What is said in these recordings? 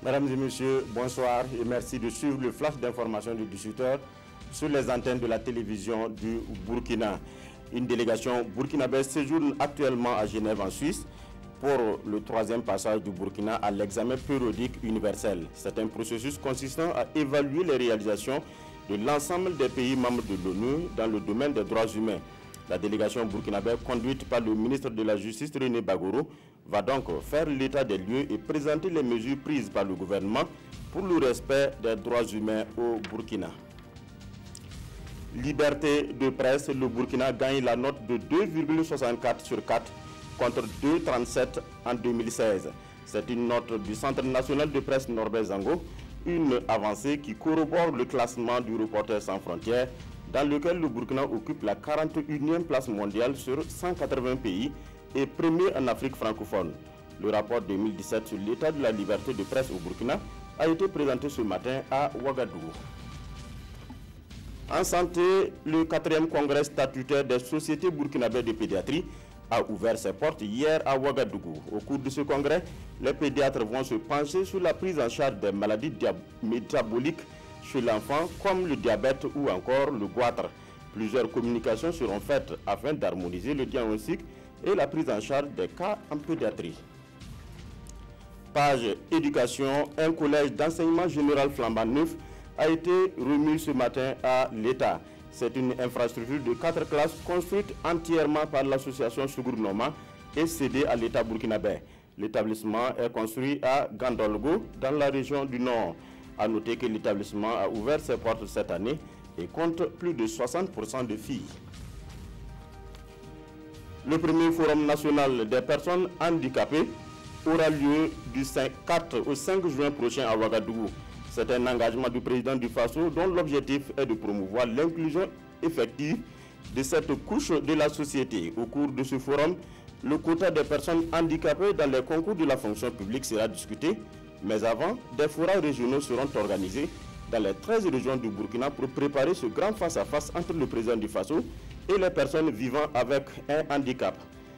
Mesdames et messieurs, bonsoir et merci de suivre le flash d'information du 18h sur les antennes de la télévision du Burkina. Une délégation burkinabèse séjourne actuellement à Genève en Suisse pour le troisième passage du Burkina à l'examen périodique universel. C'est un processus consistant à évaluer les réalisations de l'ensemble des pays membres de l'ONU dans le domaine des droits humains. La délégation burkinabèse, conduite par le ministre de la Justice René Bagoro, va donc faire l'état des lieux et présenter les mesures prises par le gouvernement pour le respect des droits humains au Burkina. Liberté de presse, le Burkina gagne la note de 2,64 sur 4 contre 2,37 en 2016. C'est une note du Centre national de presse Norbert Zango, une avancée qui corrobore le classement du Reporters sans frontières, dans lequel le Burkina occupe la 41e place mondiale sur 180 pays et premier en Afrique francophone. Le rapport 2017 sur l'état de la liberté de presse au Burkina a été présenté ce matin à Ouagadougou. En santé, le 4e congrès statutaire des sociétés burkinabèses de pédiatrie a ouvert ses portes hier à Ouagadougou. Au cours de ce congrès, les pédiatres vont se pencher sur la prise en charge des maladies métaboliques chez l'enfant comme le diabète ou encore le goitre. Plusieurs communications seront faites afin d'harmoniser le diagnostic et la prise en charge des cas en pédiatrie. Page éducation, un collège d'enseignement général flambant neuf a été remis ce matin à l'État. C'est une infrastructure de 4 classes construite entièrement par l'association Sougournoma et cédée à l'État burkinabé. L'établissement est construit à Gandolgo, dans la région du Nord. A noter que l'établissement a ouvert ses portes cette année et compte plus de 60% de filles. Le premier forum national des personnes handicapées aura lieu du 4 au 5 juin prochain à Ouagadougou. C'est un engagement du président du FASO dont l'objectif est de promouvoir l'inclusion effective de cette couche de la société. Au cours de ce forum, le quota des personnes handicapées dans les concours de la fonction publique sera discuté. Mais avant, des forats régionaux seront organisés dans les 13 régions du Burkina pour préparer ce grand face-à-face entre le président du FASO et les personnes vivant avec un handicap.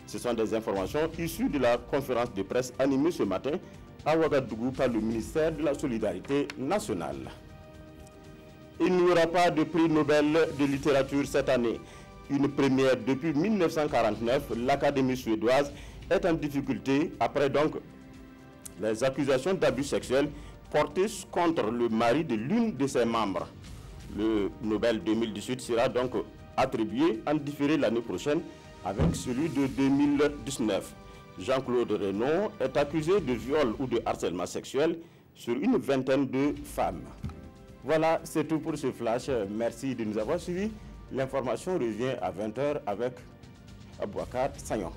Ce sont des informations issues de la conférence de presse animée ce matin à Ouagadougou par le ministère de la Solidarité nationale. Il n'y aura pas de prix Nobel de littérature cette année. Une première depuis 1949, l'Académie suédoise est en difficulté après donc les accusations d'abus sexuels portées contre le mari de l'une de ses membres. Le Nobel 2018 sera donc attribué en différé l'année prochaine avec celui de 2019. Jean-Claude Renaud est accusé de viol ou de harcèlement sexuel sur une vingtaine de femmes. Voilà, c'est tout pour ce flash. Merci de nous avoir suivis. L'information revient à 20h avec Abouakar Sagnon.